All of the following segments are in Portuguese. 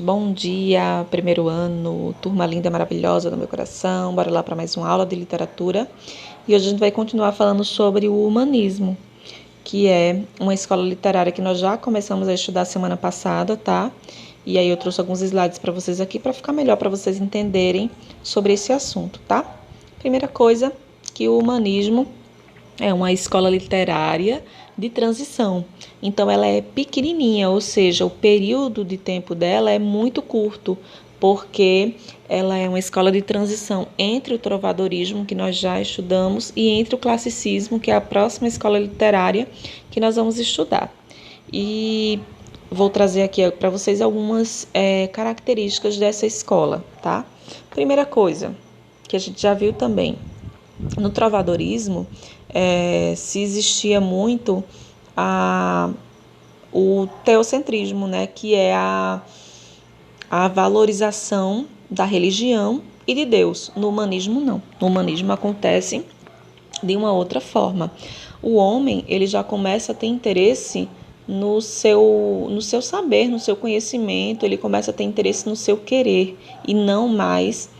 Bom dia, primeiro ano, turma linda, maravilhosa do meu coração. Bora lá para mais uma aula de literatura. E hoje a gente vai continuar falando sobre o humanismo, que é uma escola literária que nós já começamos a estudar semana passada, tá? E aí eu trouxe alguns slides para vocês aqui para ficar melhor para vocês entenderem sobre esse assunto, tá? Primeira coisa, que o humanismo é uma escola literária de transição. Então, ela é pequenininha, ou seja, o período de tempo dela é muito curto, porque ela é uma escola de transição entre o trovadorismo, que nós já estudamos, e entre o classicismo, que é a próxima escola literária que nós vamos estudar. E vou trazer aqui para vocês algumas características dessa escola, tá? Primeira coisa, que a gente já viu também, no trovadorismo, se existia muito o teocentrismo, né, que é a valorização da religião e de Deus. No humanismo, não. No humanismo acontece de uma outra forma. O homem, ele já começa a ter interesse no seu saber, no seu conhecimento, ele começa a ter interesse no seu querer e não mais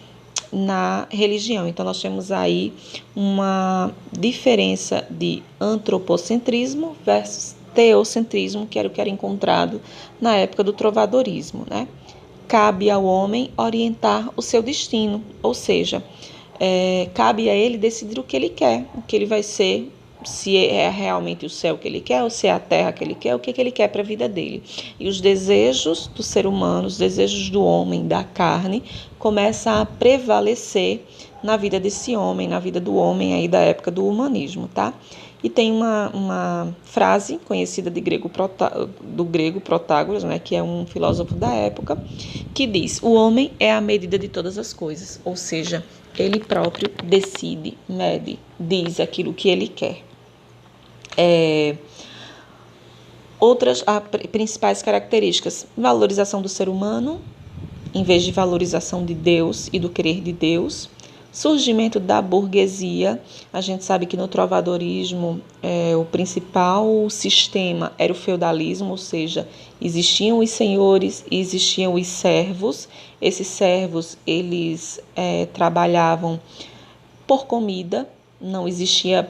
na religião. Então, nós temos aí uma diferença de antropocentrismo versus teocentrismo, que era o que era encontrado na época do trovadorismo, né? Cabe ao homem orientar o seu destino, ou seja, cabe a ele decidir o que ele quer, o que ele vai ser, se é realmente o céu que ele quer ou se é a terra que ele quer, o que ele quer para a vida dele. E os desejos do ser humano, os desejos do homem, da carne, começam a prevalecer na vida desse homem, na vida do homem aí da época do humanismo, tá? E tem uma frase conhecida do grego Protágoras, né, que é um filósofo da época, que diz: o homem é a medida de todas as coisas, ou seja, ele próprio decide, mede, diz aquilo que ele quer. Outras principais características: valorização do ser humano, em vez de valorização de Deus e do querer de Deus. Surgimento da burguesia. A gente sabe que no trovadorismo o principal sistema era o feudalismo, ou seja, existiam os senhores e existiam os servos. Esses servos, eles trabalhavam por comida, não existia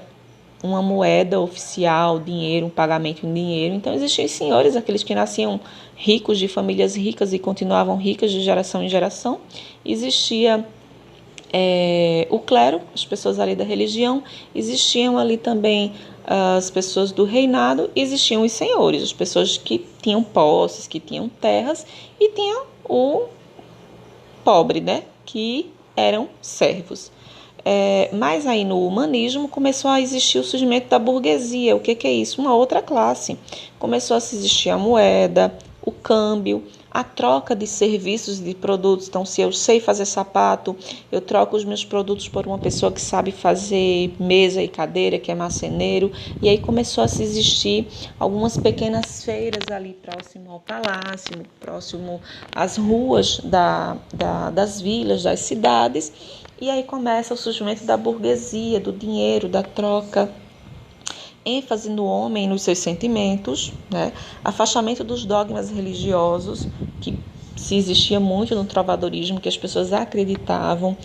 uma moeda oficial, dinheiro, um pagamento em dinheiro. Então, existiam os senhores, aqueles que nasciam ricos, de famílias ricas e continuavam ricas de geração em geração. Existia o clero, as pessoas ali da religião, existiam ali também as pessoas do reinado, existiam os senhores, as pessoas que tinham posses, que tinham terras, e tinha o pobre, né, que eram servos. Mas aí no humanismo começou a existir o surgimento da burguesia. O que é isso? Uma outra classe. Começou a se existir a moeda, o câmbio, a troca de serviços e de produtos. Então, se eu sei fazer sapato, eu troco os meus produtos por uma pessoa que sabe fazer mesa e cadeira, que é marceneiro. E aí começou a se existir algumas pequenas feiras ali próximo ao palácio, próximo às ruas das vilas, das cidades. E aí começa o surgimento da burguesia, do dinheiro, da troca. ênfase no homem e nos seus sentimentos, né? Afastamento dos dogmas religiosos, que se existia muito no trovadorismo, que as pessoas acreditavam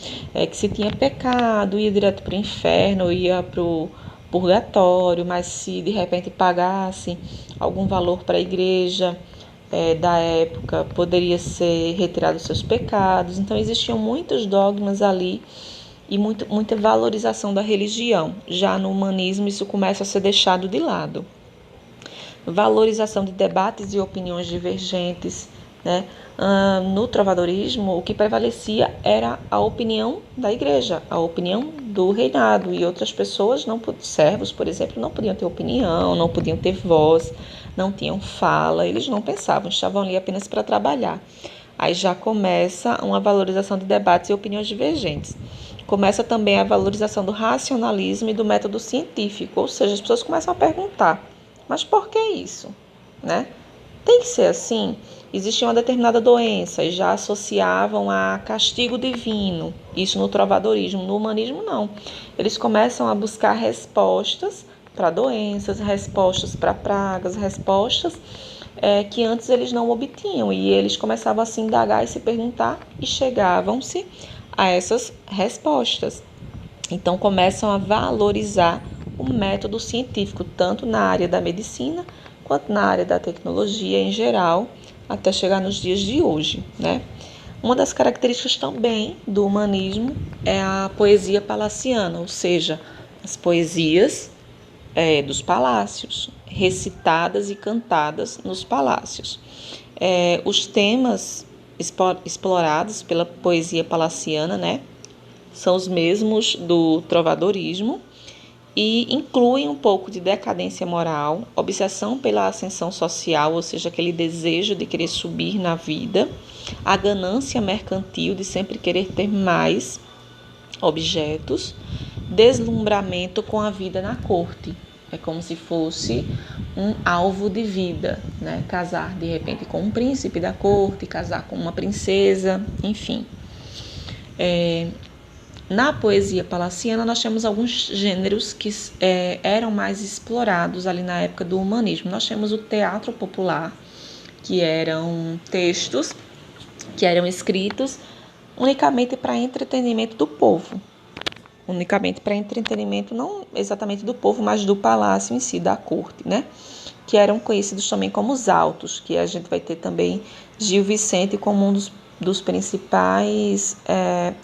que se tinha pecado, ia direto para o inferno, ia para o purgatório, mas se de repente pagasse algum valor para a igreja da época, poderia ser retirado os seus pecados. Então existiam muitos dogmas ali e muita valorização da religião. Já no humanismo isso começa a ser deixado de lado. Valorização de debates e opiniões divergentes, né? No trovadorismo, o que prevalecia era a opinião da igreja, a opinião do reinado, e outras pessoas, servos, por exemplo, não podiam ter opinião, não podiam ter voz, não tinham fala, eles não pensavam, estavam ali apenas para trabalhar. Aí já começa uma valorização de debates e opiniões divergentes. Começa também a valorização do racionalismo e do método científico, ou seja, as pessoas começam a perguntar, mas por que isso, né? Tem que ser assim? Existia uma determinada doença e já associavam a castigo divino, isso no trovadorismo. No humanismo, não. Eles começam a buscar respostas para doenças, respostas para pragas, respostas que antes eles não obtinham, e eles começavam a se indagar e se perguntar e chegavam-se a essas respostas. Então começam a valorizar o método científico, tanto na área da medicina quanto na área da tecnologia em geral, até chegar nos dias de hoje, né? Uma das características também do humanismo é a poesia palaciana, ou seja, as poesias dos palácios, recitadas e cantadas nos palácios. Os temas explorados pela poesia palaciana, né, são os mesmos do trovadorismo e incluem um pouco de decadência moral, obsessão pela ascensão social, ou seja, aquele desejo de querer subir na vida, a ganância mercantil de sempre querer ter mais objetos, deslumbramento com a vida na corte. É como se fosse um alvo de vida, né? Casar de repente com um príncipe da corte, casar com uma princesa, enfim. Na poesia palaciana, nós temos alguns gêneros que eram mais explorados ali na época do humanismo. Nós temos o teatro popular, que eram textos que eram escritos unicamente para entretenimento do povo. Unicamente para entretenimento, não exatamente do povo, mas do palácio em si, da corte, né? Que eram conhecidos também como os autos, que a gente vai ter também Gil Vicente como um dos principais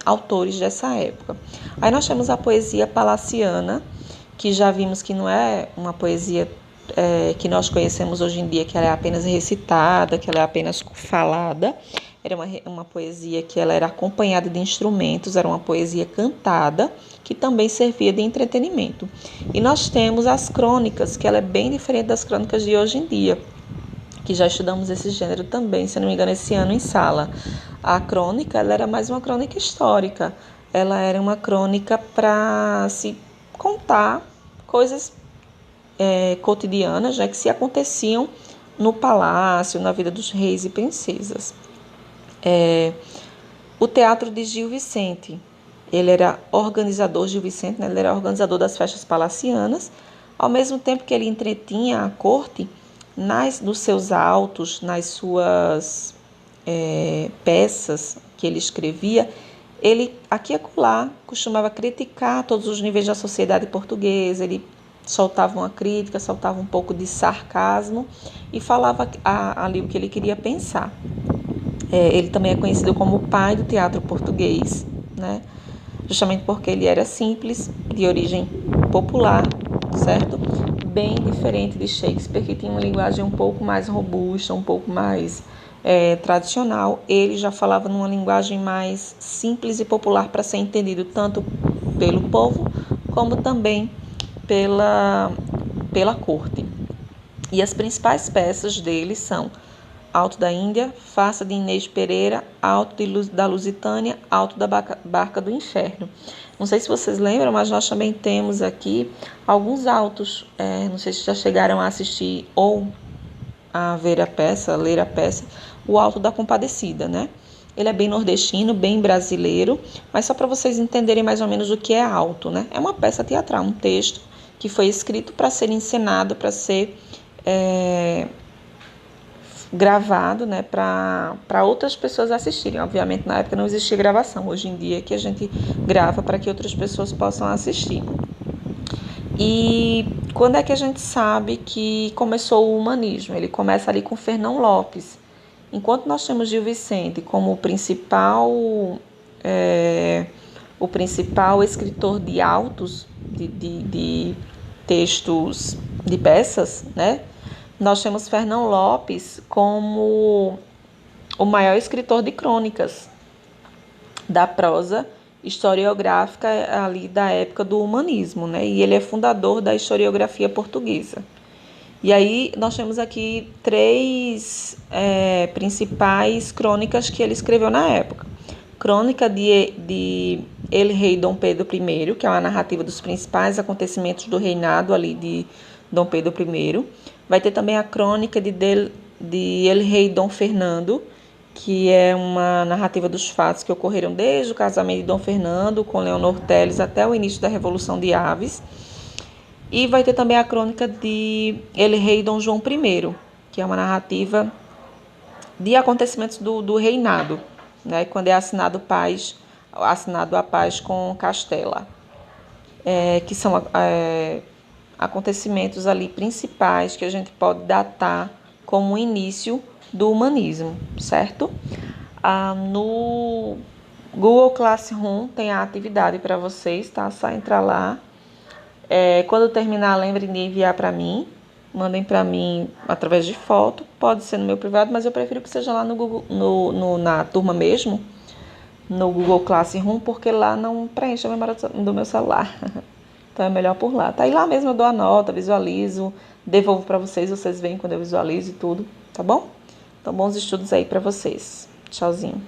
autores dessa época. Aí nós temos a poesia palaciana, que já vimos que não é uma poesia que nós conhecemos hoje em dia, que ela é apenas recitada, que ela é apenas falada. Era uma poesia que ela era acompanhada de instrumentos, era uma poesia cantada, que também servia de entretenimento. E nós temos as crônicas, que ela é bem diferente das crônicas de hoje em dia, que já estudamos esse gênero também, se não me engano, esse ano em sala. A crônica, ela era mais uma crônica histórica, ela era uma crônica para se contar coisas cotidianas, né, que se aconteciam no palácio, na vida dos reis e princesas. O teatro de Gil Vicente, ele era organizador, Gil Vicente, né, ele era organizador das festas palacianas, ao mesmo tempo que ele entretinha a corte nos seus autos, nas suas peças que ele escrevia, ele aqui e acolá costumava criticar todos os níveis da sociedade portuguesa, ele soltava uma crítica, soltava um pouco de sarcasmo e falava ali o que ele queria pensar. Ele também é conhecido como o pai do teatro português, né? Justamente porque ele era simples, de origem popular, certo? Bem diferente de Shakespeare, que tinha uma linguagem um pouco mais robusta, um pouco mais tradicional. Ele já falava numa linguagem mais simples e popular para ser entendido tanto pelo povo como também pela corte. E as principais peças dele são Alto da Índia, Farsa de Inês Pereira, Alto da Lusitânia, Alto da Barca do Inferno. Não sei se vocês lembram, mas nós também temos aqui alguns autos. Não sei se já chegaram a assistir ou a ver a peça, ler a peça, o Alto da Compadecida, né? Ele é bem nordestino, bem brasileiro, mas só para vocês entenderem mais ou menos o que é alto, né? É uma peça teatral, um texto que foi escrito para ser encenado, para ser gravado, né, para outras pessoas assistirem. Obviamente, na época não existia gravação, hoje em dia que a gente grava para que outras pessoas possam assistir. E quando é que a gente sabe que começou o humanismo? Ele começa ali com Fernão Lopes. Enquanto nós temos Gil Vicente como o principal escritor de autos, de textos, de peças, né? Nós temos Fernão Lopes como o maior escritor de crônicas da prosa historiográfica ali da época do humanismo, né? E ele é fundador da historiografia portuguesa. E aí nós temos aqui três principais crônicas que ele escreveu na época. Crônica de El Rei Dom Pedro I, que é uma narrativa dos principais acontecimentos do reinado ali de Dom Pedro I. Vai ter também a crônica de El Rei Dom Fernando, que é uma narrativa dos fatos que ocorreram desde o casamento de Dom Fernando com Leonor Teles até o início da Revolução de Aves. E vai ter também a crônica de El Rei Dom João I, que é uma narrativa de acontecimentos do reinado, né? Quando é assinado a paz com Castela, que são acontecimentos ali principais que a gente pode datar como o início do humanismo, certo? No Google Classroom tem a atividade para vocês, tá? Só entrar lá. Quando terminar, lembrem de enviar para mim. Mandem para mim através de foto. Pode ser no meu privado, mas eu prefiro que seja lá no Google, na turma mesmo, no Google Classroom, porque lá não preenche a memória do meu celular. Então é melhor por lá. Tá aí lá mesmo, eu dou a nota, visualizo, devolvo para vocês veem quando eu visualizo e tudo, tá bom? Então, bons estudos aí para vocês. Tchauzinho.